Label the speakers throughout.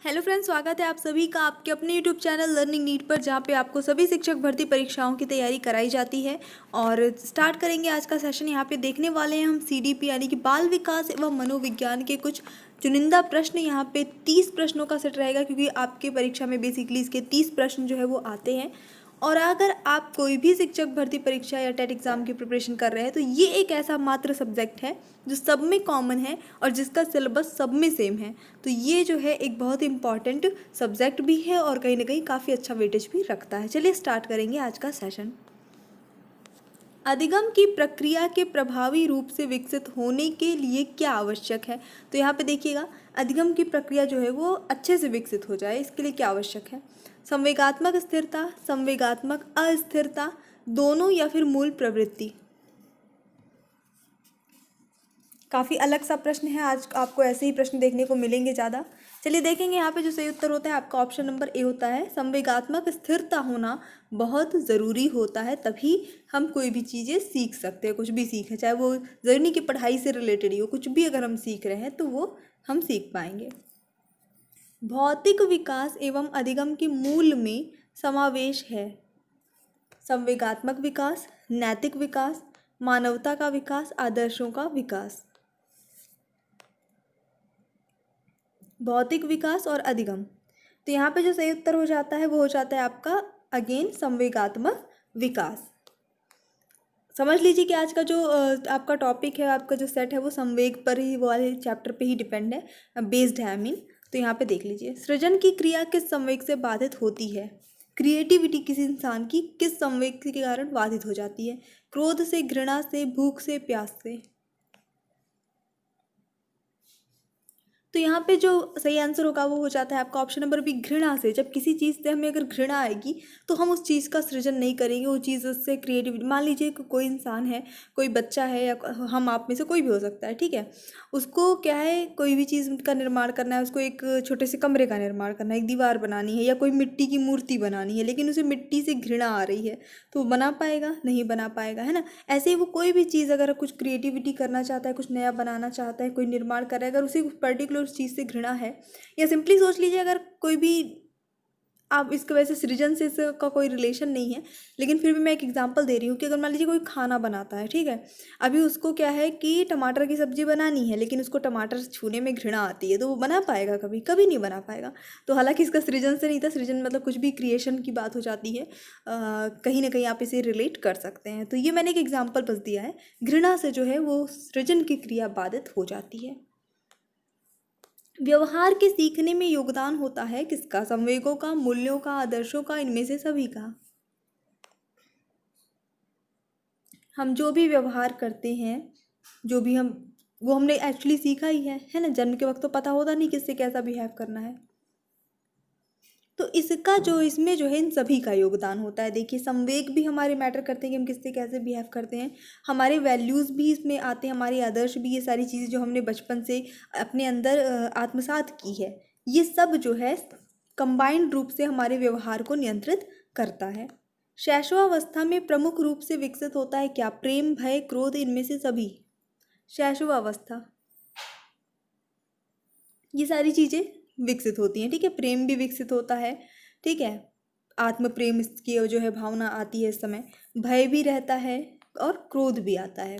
Speaker 1: Hello friends, स्वागत है आप सभी का आपके अपने यूट्यूब चैनल लर्निंग नीट पर, जहाँ पे आपको सभी शिक्षक भर्ती परीक्षाओं की तैयारी कराई जाती है। और स्टार्ट करेंगे आज का सेशन। यहाँ पे देखने वाले हैं हम सीडीपी यानी कि बाल विकास एवं मनोविज्ञान के कुछ चुनिंदा प्रश्न। यहाँ पे 30 प्रश्नों का सेट रहेगा, क्योंकि आपके परीक्षा में बेसिकली इसके 30 प्रश्न जो है वो आते हैं। और अगर आप कोई भी शिक्षक भर्ती परीक्षा या टेट एग्ज़ाम की प्रिपरेशन कर रहे हैं, तो ये एक ऐसा मात्र सब्जेक्ट है जो सब में कॉमन है और जिसका सिलेबस सब में सेम है। तो ये जो है एक बहुत इंपॉर्टेंट सब्जेक्ट भी है और कहीं ना कहीं काफ़ी अच्छा वेटेज भी रखता है। चलिए स्टार्ट करेंगे आज का सेशन। अधिगम की प्रक्रिया के प्रभावी रूप से विकसित होने के लिए क्या आवश्यक है? तो यहाँ पे देखिएगा, अधिगम की प्रक्रिया जो है वो अच्छे से विकसित हो जाए, इसके लिए क्या आवश्यक है? संवेगात्मक स्थिरता, संवेगात्मक अस्थिरता, दोनों या फिर मूल प्रवृत्ति। काफ़ी अलग सा प्रश्न है, आज आपको ऐसे ही प्रश्न देखने को मिलेंगे ज़्यादा। चलिए देखेंगे यहाँ पे जो सही उत्तर होता है आपका ऑप्शन नंबर ए होता है। संवेगात्मक स्थिरता होना बहुत ज़रूरी होता है, तभी हम कोई भी चीज़ें सीख सकते हैं। कुछ भी सीखें, चाहे वो ज़रूरी नहीं कि पढ़ाई से रिलेटेड ही हो, कुछ भी अगर हम सीख रहे हैं तो वो हम सीख पाएंगे। भौतिक विकास एवं अधिगम के मूल में समावेश है संवेगात्मक विकास, नैतिक विकास, मानवता का विकास, आदर्शों का विकास। भौतिक विकास और अधिगम, तो यहाँ पे जो सही उत्तर हो जाता है वो हो जाता है आपका अगेन संवेगात्मक विकास। समझ लीजिए कि आज का जो आपका टॉपिक है, आपका जो सेट है वो संवेग पर ही, वो वाले चैप्टर पे ही डिपेंड है, बेस्ड है आई मीन। तो यहाँ पे देख लीजिए, सृजन की क्रिया किस संवेग से बाधित होती है? क्रिएटिविटी किसी इंसान की किस संवेग के कारण बाधित हो जाती है? क्रोध से, घृणा से, भूख से, प्यास से। तो यहाँ पे जो सही आंसर होगा वो हो जाता है आपका ऑप्शन नंबर बी, घृणा से। जब किसी चीज़ से हमें अगर घृणा आएगी तो हम उस चीज़ का सृजन नहीं करेंगे, वो चीज़ उससे क्रिएटिविटी। मान लीजिए कि कोई इंसान है, कोई बच्चा है, या हम आप में से कोई भी हो सकता है, ठीक है। उसको क्या है, कोई भी चीज़ का निर्माण करना है, उसको एक छोटे से कमरे का निर्माण करना है, एक दीवार बनानी है, या कोई मिट्टी की मूर्ति बनानी है, लेकिन उसे मिट्टी से घृणा आ रही है, तो वो बना पाएगा? नहीं बना पाएगा, है ना। ऐसे ही वो कोई भी चीज़ अगर कुछ क्रिएटिविटी करना चाहता है, कुछ नया बनाना चाहता है, कोई निर्माण कर रहा है, अगर उसे पर्टिकुलर उस चीज़ से घृणा है, या सिंपली सोच लीजिए अगर कोई भी, आप इसके वजह से सृजन से इसका कोई रिलेशन नहीं है, लेकिन फिर भी मैं एक एग्जांपल दे रही हूँ कि अगर मान लीजिए कोई खाना बनाता है, ठीक है। अभी उसको क्या है कि टमाटर की सब्जी बनानी है, लेकिन उसको टमाटर छूने में घृणा आती है, तो वो बना पाएगा? कभी कभी नहीं बना पाएगा। तो हालांकि इसका सृजन से नहीं था, सृजन मतलब कुछ भी क्रिएशन की बात हो जाती है, कहीं ना कहीं आप इसे रिलेट कर सकते हैं। तो ये मैंने एक एग्जाम्पल बस दिया है, घृणा से जो है वो सृजन की क्रिया बाधित हो जाती है। व्यवहार के सीखने में योगदान होता है किसका? संवेगों का, मूल्यों का, आदर्शों का, इनमें से सभी का। हम जो भी व्यवहार करते हैं, जो भी हम, वो हमने एक्चुअली सीखा ही है ना। जन्म के वक्त तो पता होता नहीं किससे कैसा बिहेव करना है। तो इसका जो, इसमें जो है इन सभी का योगदान होता है। देखिए, संवेग भी हमारे मैटर करते हैं कि हम किससे कैसे बिहेव करते हैं, हमारे वैल्यूज़ भी इसमें आते हैं, हमारे आदर्श भी, ये सारी चीज़ें जो हमने बचपन से अपने अंदर आत्मसात की है, ये सब जो है कंबाइंड रूप से हमारे व्यवहार को नियंत्रित करता है। शैशवावस्था में प्रमुख रूप से विकसित होता है क्या? प्रेम, भय, क्रोध, इनमें से सभी। शैशवावस्था, ये सारी चीज़ें विकसित होती हैं, ठीक है। प्रेम भी विकसित होता है, ठीक है। आत्म प्रेम की जो है भावना आती है इस समय। भय भी रहता है और क्रोध भी आता है।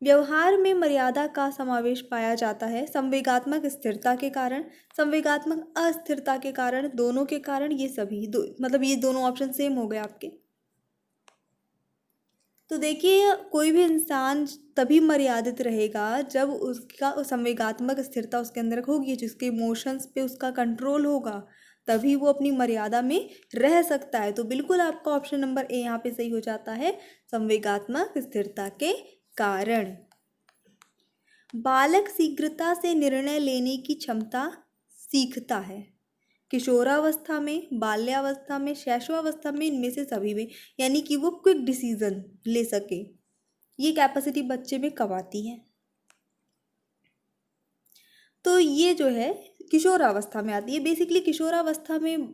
Speaker 1: व्यवहार में मर्यादा का समावेश पाया जाता है संवेगात्मक स्थिरता के कारण, संवेगात्मक अस्थिरता के कारण, दोनों के कारण, ये सभी दो, मतलब ये दोनों ऑप्शन सेम हो गए आपके। तो देखिए, कोई भी इंसान तभी मर्यादित रहेगा जब उसका संवेगात्मक स्थिरता उसके अंदर होगी, जिसके इमोशंस पे उसका कंट्रोल होगा, तभी वो अपनी मर्यादा में रह सकता है। तो बिल्कुल आपका ऑप्शन नंबर ए यहाँ पे सही हो जाता है, संवेगात्मक स्थिरता के कारण। बालक शीघ्रता से निर्णय लेने की क्षमता सीखता है किशोरावस्था में, बाल्यावस्था में, शैशवावस्था में, इनमें से सभी में। यानी कि वो क्विक डिसीजन ले सके, ये कैपेसिटी बच्चे में कब आती है? तो ये जो है किशोरावस्था में आती है। बेसिकली किशोरावस्था में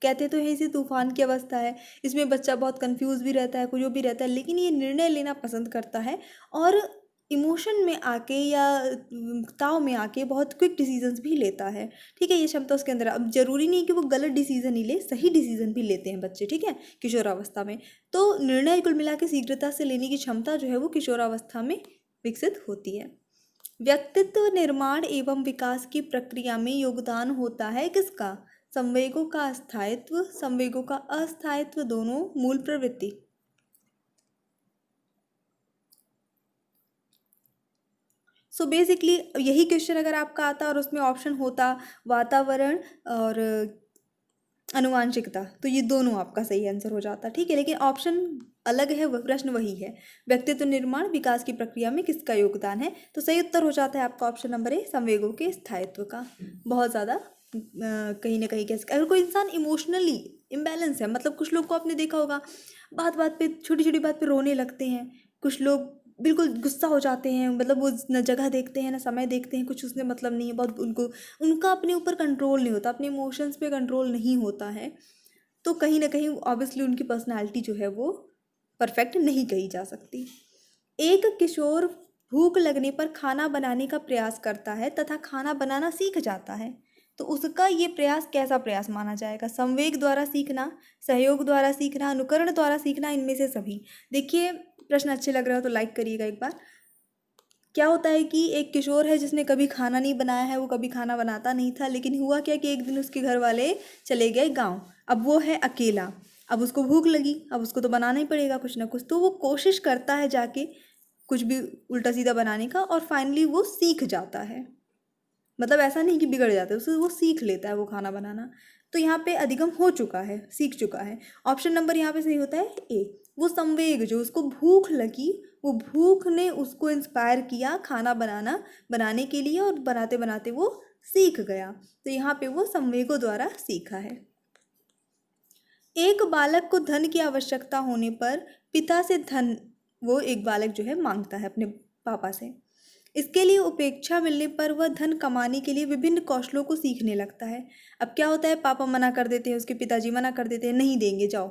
Speaker 1: कहते तो है इसे तूफान की अवस्था है, इसमें बच्चा बहुत कंफ्यूज भी रहता है, कुछ जो भी रहता है, लेकिन ये निर्णय लेना पसंद करता है। और इमोशन में आके या ताव में आके बहुत क्विक डिसीजंस भी लेता है। ठीक है, ये क्षमता उसके अंदर अब ज़रूरी नहीं कि वो गलत डिसीजन ही ले, सही डिसीजन भी लेते हैं बच्चे, ठीक है, किशोरावस्था में। तो निर्णय कुल मिला के शीघ्रता से लेने की क्षमता जो है वो किशोरावस्था में विकसित होती है। व्यक्तित्व निर्माण एवं विकास की प्रक्रिया में योगदान होता है किसका? संवेगों का स्थायित्व, संवेगों का अस्थायित्व, दोनों मूल प्रवृत्ति। सो बेसिकली यही क्वेश्चन अगर आपका आता और उसमें ऑप्शन होता वातावरण और अनुवांशिकता, तो ये दोनों आपका सही आंसर हो जाता, ठीक है। लेकिन ऑप्शन अलग है, वह प्रश्न वही है, व्यक्तित्व निर्माण विकास की प्रक्रिया में किसका योगदान है। तो सही उत्तर हो जाता है आपका ऑप्शन नंबर ए, संवेगों के स्थायित्व का। बहुत ज़्यादा कहीं ना कहीं अगर कोई इंसान इमोशनली इम्बैलेंस है, मतलब कुछ लोग को आपने देखा होगा बात बात पे, छोटी छोटी बात पे रोने लगते हैं, कुछ लोग बिल्कुल गुस्सा हो जाते हैं, मतलब वो न जगह देखते हैं ना समय देखते हैं, कुछ उसने मतलब नहीं है, बहुत उनको उनका अपने ऊपर कंट्रोल नहीं होता, अपने इमोशंस पे कंट्रोल नहीं होता है। तो कहीं ना कहीं ऑब्वियसली उनकी पर्सनैलिटी जो है वो परफेक्ट नहीं कही जा सकती। एक किशोर भूख लगने पर खाना बनाने का प्रयास करता है तथा खाना बनाना सीख जाता है, तो उसका ये प्रयास कैसा प्रयास माना जाएगा? संवेग द्वारा सीखना, सहयोग द्वारा सीखना, अनुकरण द्वारा सीखना, इनमें से सभी। देखिए प्रश्न अच्छे लग रहे हो तो लाइक करिएगा एक बार। क्या होता है कि एक किशोर है जिसने कभी खाना नहीं बनाया है, वो कभी खाना बनाता नहीं था, लेकिन हुआ क्या कि एक दिन उसके घर वाले चले गए गांव, अब वो है अकेला, अब उसको भूख लगी, अब उसको तो बनाना ही पड़ेगा कुछ ना कुछ, तो वो कोशिश करता है जाके कुछ भी उल्टा सीधा बनाने का, और फाइनली वो सीख जाता है, मतलब ऐसा नहीं कि बिगड़ जाता है, उसको वो सीख लेता है वो खाना बनाना। तो यहाँ पे अधिगम हो चुका है, सीख चुका है। ऑप्शन नंबर यहाँ पे सही होता है ए। वो संवेग जो उसको भूख लगी, वो भूख ने उसको इंस्पायर किया खाना बनाने के लिए, और बनाते बनाते वो सीख गया, तो यहाँ पे वो संवेगों द्वारा सीखा है। एक बालक को धन की आवश्यकता होने पर पिता से धन, वो एक बालक जो है मांगता है अपने पापा से, इसके लिए उपेक्षा मिलने पर वह धन कमाने के लिए विभिन्न कौशलों को सीखने लगता है। अब क्या होता है, पापा मना कर देते हैं, उसके पिताजी मना कर देते हैं, नहीं देंगे जाओ,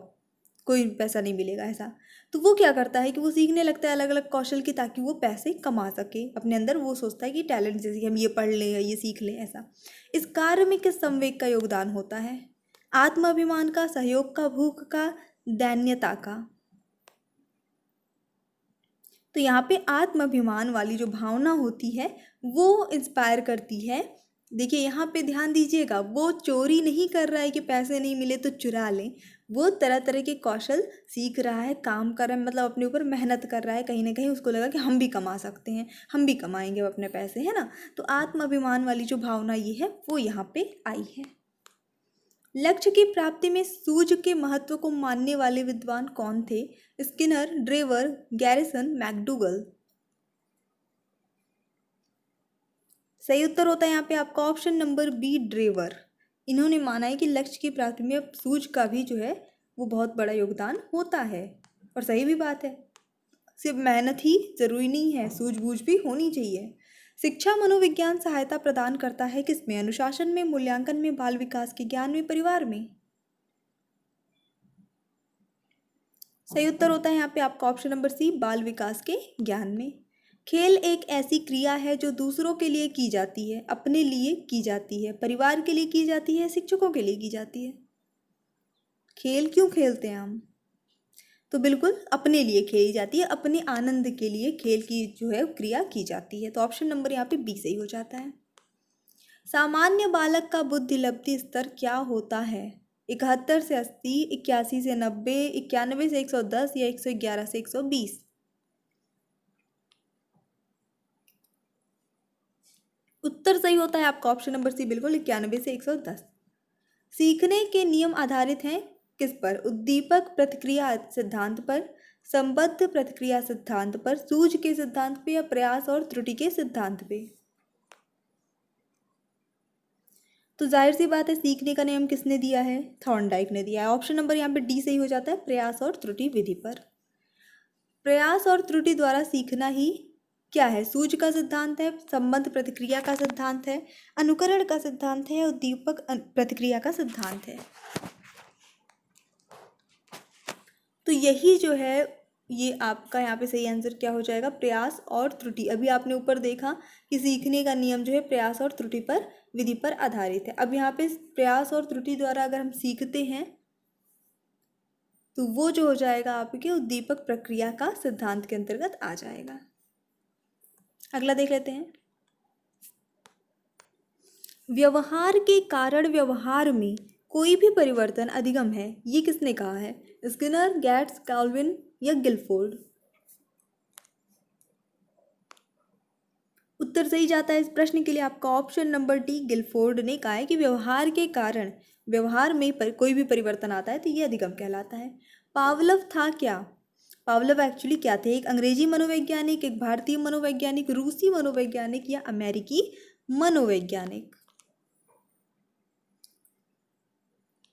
Speaker 1: कोई पैसा नहीं मिलेगा ऐसा। तो वो क्या करता है कि वो सीखने लगता है अलग अलग कौशल की, ताकि वो पैसे कमा सके अपने अंदर, वो सोचता है कि टैलेंट जैसे कि हम ये पढ़ लें या ये सीख लें ऐसा। इस कार्य में किस संवेग का योगदान होता है? आत्माभिमान का, सहयोग का, भूख का, दैन्यता का। तो यहाँ पे आत्माभिमान वाली जो भावना होती है वो इंस्पायर करती है। देखिए यहाँ पे ध्यान दीजिएगा, वो चोरी नहीं कर रहा है कि पैसे नहीं मिले तो चुरा लें, वो तरह तरह के कौशल सीख रहा है, काम कर रहा है, मतलब अपने ऊपर मेहनत कर रहा है, कहीं ना कहीं उसको लगा कि हम भी कमा सकते हैं, हम भी कमाएंगे अपने पैसे, है ना। तो आत्माभिमान वाली जो भावना ये है वो यहाँ पे आई है। लक्ष्य की प्राप्ति में सूझ के महत्व को मानने वाले विद्वान कौन थे? Skinner, Drever, garrison, McDougall. सही उत्तर होता है यहाँ पे आपका ऑप्शन नंबर बी, ड्रेवर। इन्होंने माना है कि लक्ष्य की प्राप्ति में अब सूझ का भी जो है वो बहुत बड़ा योगदान होता है, और सही भी बात है, सिर्फ मेहनत ही जरूरी नहीं है, सूझबूझ भी होनी चाहिए। शिक्षा मनोविज्ञान सहायता प्रदान करता है किसमें? अनुशासन में, मूल्यांकन में, बाल विकास के ज्ञान में, परिवार में। सही उत्तर होता है यहाँ पे आपका ऑप्शन नंबर सी, बाल विकास के ज्ञान में। खेल एक ऐसी क्रिया है जो दूसरों के लिए की जाती है, अपने लिए की जाती है, परिवार के लिए की जाती है, शिक्षकों के लिए की जाती है। खेल क्यों खेलते हैं हम? तो बिल्कुल अपने लिए खेली जाती है, अपने आनंद के लिए खेल की जो है क्रिया की जाती है, तो ऑप्शन नंबर यहाँ पे बी सही हो जाता है। सामान्य बालक का बुद्धि लब्धि स्तर क्या होता है? 71 से 80, 81 से 90, 91 से 110 या 111 से 120। उत्तर सही होता है आपका ऑप्शन नंबर सी, बिल्कुल 91 से 110। सीखने के नियम आधारित हैं किस पर? उद्दीपक प्रतिक्रिया सिद्धांत पर, संबद्ध प्रतिक्रिया सिद्धांत पर, सूझ के सिद्धांत पे, या प्रयास और त्रुटि के सिद्धांत पे। तो जाहिर सी बात है सीखने का नियम किसने दिया है? थॉर्नडाइक ने दिया है। ऑप्शन नंबर यहाँ पे डी सही हो जाता है, प्रयास और त्रुटि विधि पर। प्रयास और त्रुटि द्वारा सीखना ही क्या है? सूझ का सिद्धांत है, संबंध प्रतिक्रिया का सिद्धांत है, अनुकरण का सिद्धांत है, उद्दीपक प्रतिक्रिया का सिद्धांत है। तो यही जो है ये आपका यहाँ पे सही आंसर क्या हो जाएगा, प्रयास और त्रुटि। अभी आपने ऊपर देखा कि सीखने का नियम जो है प्रयास और त्रुटि पर, विधि पर आधारित है। अब यहाँ पे प्रयास और त्रुटि द्वारा अगर हम सीखते हैं तो वो जो हो जाएगा आपके उद्दीपक प्रक्रिया का सिद्धांत के अंतर्गत आ जाएगा। अगला देख लेते हैं। व्यवहार के कारण व्यवहार में कोई भी परिवर्तन अधिगम है, ये किसने कहा है, स्किनर, गेट्स, कैल्विन या गिलफोर्ड। उत्तर सही जाता है इस प्रश्न के लिए आपका ऑप्शन नंबर डी, गिलफोर्ड ने कहा है कि व्यवहार के कारण व्यवहार में कोई भी परिवर्तन आता है तो ये अधिगम कहलाता है। पावलव था क्या, पावलव एक्चुअली क्या थे, एक अंग्रेजी मनोवैज्ञानिक, एक भारतीय मनोवैज्ञानिक, रूसी मनोवैज्ञानिक या अमेरिकी मनोवैज्ञानिक।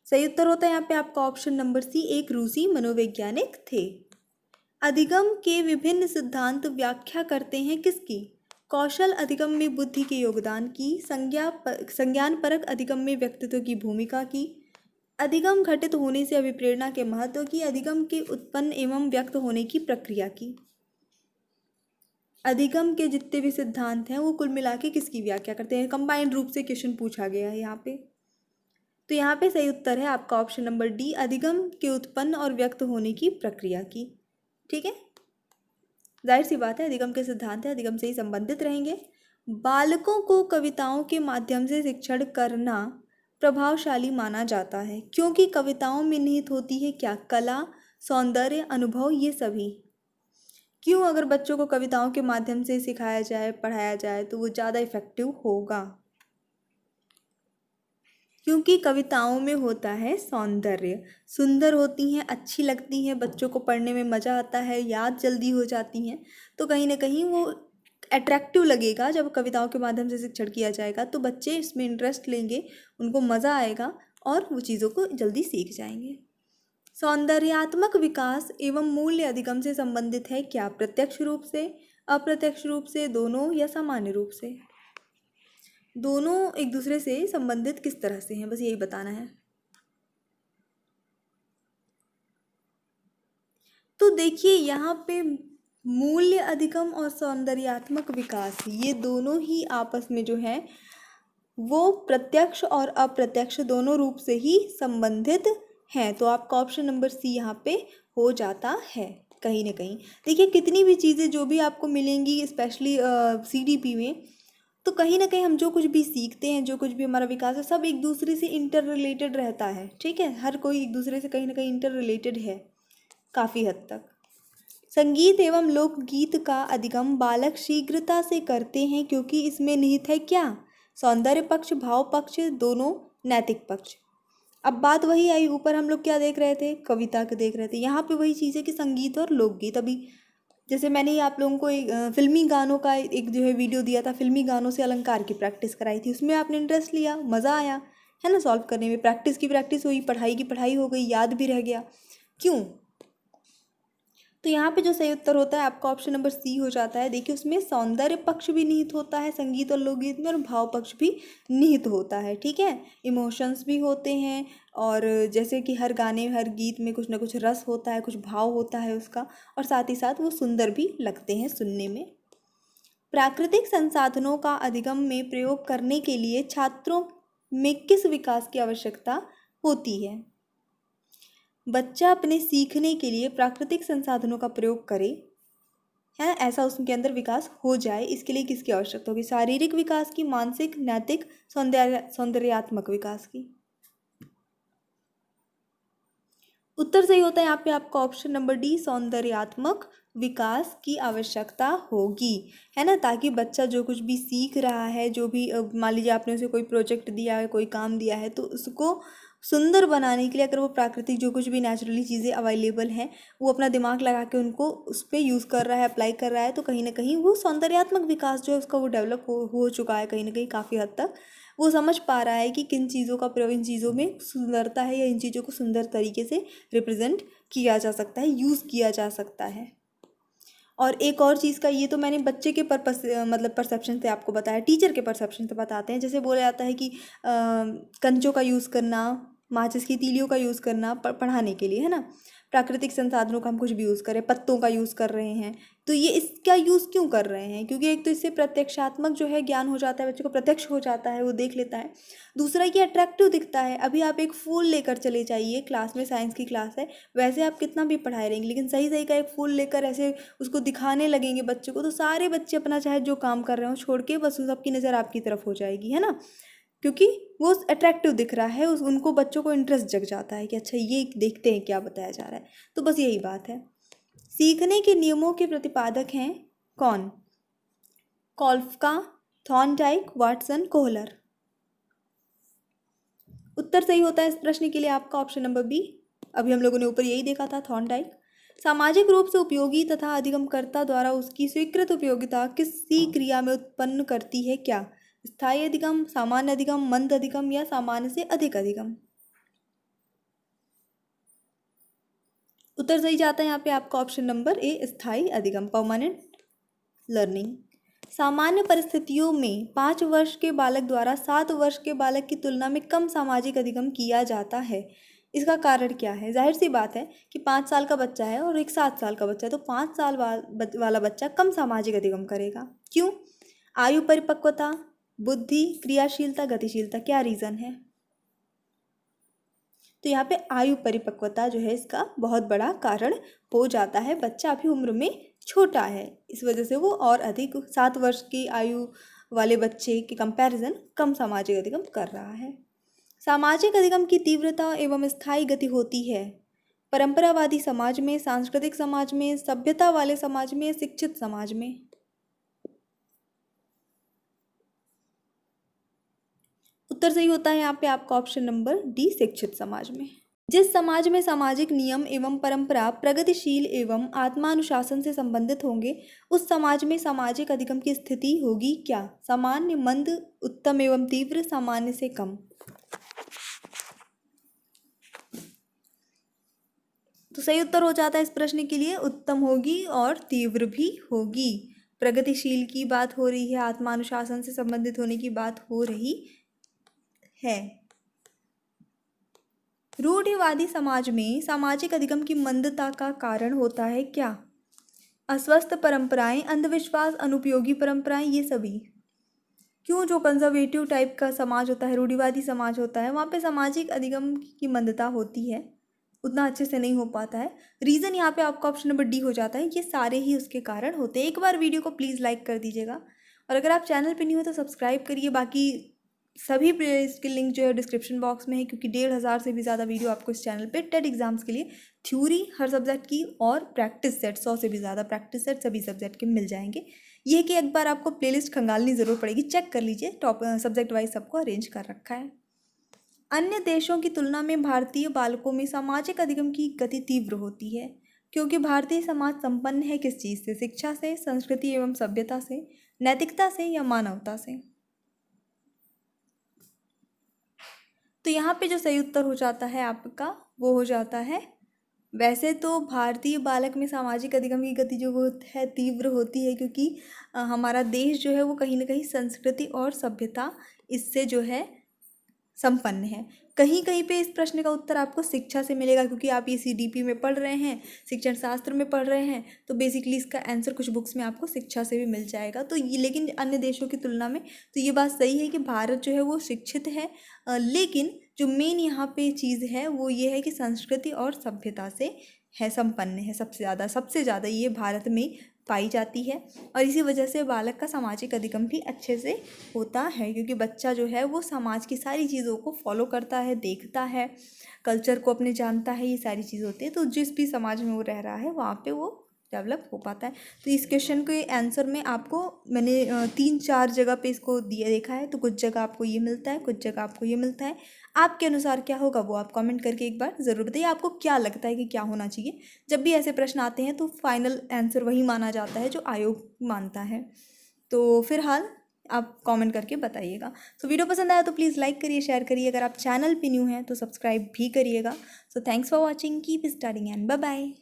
Speaker 1: सही उत्तर होता है यहाँ पे आपका ऑप्शन नंबर सी, एक रूसी मनोवैज्ञानिक थे। अधिगम के विभिन्न सिद्धांत व्याख्या करते हैं किसकी, कौशल अधिगम में बुद्धि के योगदान की, संज्ञान परक अधिगम में व्यक्तित्व की भूमिका की, अधिगम घटित होने से अभिप्रेरणा के महत्व की, अधिगम के उत्पन्न एवं व्यक्त होने की प्रक्रिया की। अधिगम के जितने भी सिद्धांत हैं वो कुल मिला के किसकी व्याख्या करते हैं, कंबाइंड रूप से क्वेश्चन पूछा गया है यहाँ पे। तो यहाँ पे सही उत्तर है आपका ऑप्शन नंबर डी, अधिगम के उत्पन्न और व्यक्त होने की प्रक्रिया की। ठीक है, जाहिर सी बात है अधिगम के सिद्धांत है, अधिगम से ही संबंधित रहेंगे। बालकों को कविताओं के माध्यम से शिक्षण करना प्रभावशाली माना जाता है क्योंकि कविताओं में निहित होती है क्या, कला, सौंदर्य, अनुभव, ये सभी। क्यों, अगर बच्चों को कविताओं के माध्यम से सिखाया जाए, पढ़ाया जाए तो वो ज़्यादा इफेक्टिव होगा, क्योंकि कविताओं में होता है सौंदर्य, सुंदर होती हैं, अच्छी लगती हैं, बच्चों को पढ़ने में मज़ा आता है, याद जल्दी हो जाती हैं, तो कहीं ना कहीं वो अट्रैक्टिव लगेगा। जब कविताओं के माध्यम से शिक्षण किया जाएगा तो बच्चे इसमें इंटरेस्ट लेंगे, उनको मज़ा आएगा और वो चीज़ों को जल्दी सीख जाएंगे। सौंदर्यात्मक विकास एवं मूल्य अधिगम से संबंधित है क्या, प्रत्यक्ष रूप से, अप्रत्यक्ष रूप से, दोनों या सामान्य रूप से। दोनों एक दूसरे से संबंधित किस तरह से हैं, बस यही बताना है। तो देखिए यहाँ पे मूल्य अधिगम और सौंदर्यात्मक विकास, ये दोनों ही आपस में जो है वो प्रत्यक्ष और अप्रत्यक्ष दोनों रूप से ही संबंधित हैं। तो आपका ऑप्शन नंबर सी यहाँ पे हो जाता है कहीं ना कहीं। देखिए कितनी भी चीज़ें जो भी आपको मिलेंगी स्पेशली सीडीपी में, तो कहीं ना कहीं हम जो कुछ भी सीखते हैं, जो कुछ भी हमारा विकास है, सब एक दूसरे से इंटर रिलेटेड रहता है। ठीक है, हर कोई एक दूसरे से कहीं ना कहीं इंटर रिलेटेड है काफ़ी हद तक। संगीत एवं लोकगीत का अधिगम बालक शीघ्रता से करते हैं क्योंकि इसमें निहित है क्या, सौंदर्य पक्ष, भाव पक्ष, दोनों, नैतिक पक्ष। अब बात वही आई, ऊपर हम लोग क्या देख रहे थे, कविता के देख रहे थे, यहाँ पे वही चीज़ है कि संगीत और लोकगीत। अभी जैसे मैंने आप लोगों को एक फिल्मी गानों का एक जो है वीडियो दिया था, फिल्मी गानों से अलंकार की प्रैक्टिस कराई थी, उसमें आपने इंटरेस्ट लिया, मज़ा आया है ना, सॉल्व करने में, प्रैक्टिस की प्रैक्टिस हुई, पढ़ाई की पढ़ाई हो गई, याद भी रह गया। क्यों, तो यहाँ पे जो सही उत्तर होता है आपका ऑप्शन नंबर सी हो जाता है। देखिए उसमें सौंदर्य पक्ष भी निहित होता है संगीत और लोकगीत में, और भाव पक्ष भी निहित होता है। ठीक है, इमोशंस भी होते हैं, और जैसे कि हर गाने हर गीत में कुछ ना कुछ रस होता है, कुछ भाव होता है उसका, और साथ ही साथ वो सुंदर भी लगते हैं सुनने में। प्राकृतिक संसाधनों का अधिगम में प्रयोग करने के लिए छात्रों में किस विकास की आवश्यकता होती है, बच्चा अपने सीखने के लिए प्राकृतिक संसाधनों का प्रयोग करे, है ना, ऐसा उसके अंदर विकास हो जाए, इसके लिए किसकी आवश्यकता होगी, शारीरिक विकास की, मानसिक, नैतिक, सौंदर्यात्मक विकास की। उत्तर सही होता है यहाँ पे आपका ऑप्शन नंबर डी, सौंदर्यात्मक विकास की आवश्यकता होगी, है ना, ताकि बच्चा जो कुछ भी सीख रहा है, जो भी मान लीजिए आपने उसे कोई प्रोजेक्ट दिया है, कोई काम दिया है, तो उसको सुंदर बनाने के लिए अगर वो प्राकृतिक जो कुछ भी नेचुरली चीज़ें अवेलेबल हैं वो अपना दिमाग लगा के उनको उस पर यूज़ कर रहा है, अप्लाई कर रहा है, तो कहीं ना कहीं वो सौंदर्यात्मक विकास जो है उसका वो डेवलप हो चुका है कहीं ना कहीं काफ़ी हद तक। वो समझ पा रहा है कि किन चीज़ों का प्रयोग, इन चीज़ों में सुंदरता है, या इन चीज़ों को सुंदर तरीके से रिप्रेजेंट किया जा सकता है, यूज़ किया जा सकता है। और एक और चीज़ का, ये तो मैंने बच्चे के पर्पस मतलब परसेप्शन से आपको बताया, टीचर के परसेप्शन से बताते हैं। जैसे बोला जाता है कि कंचों का यूज़ करना, माचिस की तीलियों का यूज़ करना पढ़ाने के लिए, है ना, प्राकृतिक संसाधनों का हम कुछ भी यूज़ करें, पत्तों का यूज़ कर रहे हैं, तो ये इसका यूज़ क्यों कर रहे हैं? क्योंकि एक तो इससे प्रत्यक्षात्मक जो है ज्ञान हो जाता है, बच्चे को प्रत्यक्ष हो जाता है, वो देख लेता है। दूसरा ये अट्रैक्टिव दिखता है। अभी आप एक फूल लेकर चले जाइए क्लास में, साइंस की क्लास है, वैसे आप कितना भी पढ़ाए रहेंगे, लेकिन सही सही का एक फूल लेकर ऐसे उसको दिखाने लगेंगे बच्चे को, तो सारे बच्चे अपना चाहे जो काम कर रहे हो छोड़ के बस उन सबकी नज़र आपकी तरफ हो जाएगी, है ना? क्योंकि वो अट्रैक्टिव दिख रहा है, उस उनको बच्चों को इंटरेस्ट जग जाता है कि अच्छा ये देखते हैं क्या बताया जा रहा है। तो बस यही बात है। सीखने के नियमों के प्रतिपादक हैं कौन? कॉल्फका, थॉर्नडाइक, वाटसन, कोहलर। उत्तर सही होता है इस प्रश्न के लिए आपका ऑप्शन नंबर बी। अभी हम लोगों ने ऊपर यही देखा था, थॉर्नडाइक। सामाजिक रूप से उपयोगी तथा अधिगमकर्ता द्वारा उसकी स्वीकृत उपयोगिता किसी क्रिया में उत्पन्न करती है क्या? स्थायी अधिगम, सामान्य अधिगम, मंद अधिगम या सामान्य से अधिक अधिगम। उत्तर सही जाता है यहाँ पे आपका ऑप्शन नंबर ए, स्थायी अधिगम, परमानेंट लर्निंग। सामान्य परिस्थितियों में 5 वर्ष के बालक द्वारा 7 वर्ष के बालक की तुलना में कम सामाजिक अधिगम किया जाता है। इसका कारण क्या है? जाहिर सी बात है कि 5 साल का बच्चा है और एक 7 साल का बच्चा है, तो 5 साल वाला बच्चा कम सामाजिक अधिगम करेगा। क्यों? आयु परिपक्वता, बुद्धि, क्रियाशीलता, गतिशीलता, क्या रीज़न है? तो यहाँ पे आयु परिपक्वता जो है इसका बहुत बड़ा कारण हो जाता है। बच्चा अभी उम्र में छोटा है, इस वजह से वो और अधिक 7 वर्ष की आयु वाले बच्चे के कंपैरिजन कम सामाजिक अधिगम कर रहा है। सामाजिक अधिगम की तीव्रता एवं स्थायी गति होती है परंपरावादी समाज में, सांस्कृतिक समाज में, सभ्यता वाले समाज में, शिक्षित समाज में। उत्तर सही होता है यहाँ पे आपका ऑप्शन नंबर डी, शिक्षित समाज में। जिस समाज में सामाजिक नियम एवं परंपरा प्रगतिशील एवं आत्मानुशासन से संबंधित होंगे उस समाज में सामाजिक अधिगम की स्थिति होगी क्या? सामान्य, मंद, उत्तम एवं तीव्र, सामान्य से कम। तो सही उत्तर हो जाता है इस प्रश्न के लिए उत्तम होगी और तीव्र भी होगी। प्रगतिशील की बात हो रही है, आत्मानुशासन से संबंधित होने की बात हो रही है। रूढ़िवादी समाज में सामाजिक अधिगम की मंदता का कारण होता है क्या? अस्वस्थ परंपराएं, अंधविश्वास, अनुपयोगी परंपराएं, ये सभी। क्यों? जो कंजर्वेटिव टाइप का समाज होता है, रूढ़िवादी समाज होता है, वहाँ पे सामाजिक अधिगम की मंदता होती है, उतना अच्छे से नहीं हो पाता है। रीज़न यहाँ पे आपका ऑप्शन नंबर डी हो जाता है। ये सारे ही उसके कारण होते हैं। एक बार वीडियो को प्लीज़ लाइक कर दीजिएगा और अगर आप चैनल पे नहीं हो तो सब्सक्राइब करिए। बाकी सभी प्लेलिस्ट के लिंक जो है डिस्क्रिप्शन बॉक्स में है, क्योंकि 1500 से भी ज़्यादा वीडियो आपको इस चैनल पे टेट एग्जाम्स के लिए थ्योरी हर सब्जेक्ट की और प्रैक्टिस सेट 100 से भी ज़्यादा प्रैक्टिस सेट सभी सब्जेक्ट के मिल जाएंगे। ये है कि एक बार आपको प्लेलिस्ट खंगालनी ज़रूर पड़ेगी, चेक कर लीजिए, टॉप सब्जेक्ट वाइज सबको अरेंज कर रखा है। अन्य देशों की तुलना में भारतीय बालकों में सामाजिक अधिगम की गति तीव्र होती है क्योंकि भारतीय समाज संपन्न है किस चीज़ से? शिक्षा से, संस्कृति एवं सभ्यता से, नैतिकता से या मानवता से। तो यहाँ पे जो सही उत्तर हो जाता है आपका वो हो जाता है, वैसे तो भारतीय बालक में सामाजिक अधिगम की गति जो वो है तीव्र होती है क्योंकि हमारा देश जो है वो कहीं ना कहीं संस्कृति और सभ्यता इससे जो है संपन्न है। कहीं कहीं पे इस प्रश्न का उत्तर आपको शिक्षा से मिलेगा क्योंकि आप ये CDP में पढ़ रहे हैं, शिक्षण शास्त्र में पढ़ रहे हैं, तो बेसिकली इसका आंसर कुछ बुक्स में आपको शिक्षा से भी मिल जाएगा। तो ये लेकिन अन्य देशों की तुलना में तो ये बात सही है कि भारत जो है वो शिक्षित है, लेकिन जो मेन यहाँ पे चीज़ है वो ये है कि संस्कृति और सभ्यता से है संपन्न है, सबसे ज़्यादा ये भारत में पाई जाती है। और इसी वजह से बालक का सामाजिक अधिगम भी अच्छे से होता है क्योंकि बच्चा जो है वो समाज की सारी चीज़ों को फॉलो करता है, देखता है, कल्चर को अपने जानता है, ये सारी चीज़ होती है। तो जिस भी समाज में वो रह रहा है वहाँ पे वो डेवलप हो पाता है। तो इस क्वेश्चन के आंसर में आपको मैंने 3-4 जगह पे इसको दिया देखा है, तो कुछ जगह आपको ये मिलता है, कुछ जगह आपको ये मिलता है। आपके अनुसार क्या होगा वो आप कमेंट करके एक बार ज़रूर बताइए, आपको क्या लगता है कि क्या होना चाहिए। जब भी ऐसे प्रश्न आते हैं तो फाइनल आंसर वही माना जाता है जो आयोग मानता है। तो फिलहाल आप कमेंट करके बताइएगा। सो वीडियो पसंद आया तो प्लीज़ लाइक करिए, शेयर करिए, अगर आप चैनल पे न्यू हैं तो सब्सक्राइब भी करिएगा। So thanks for watching, keep studying and bye bye.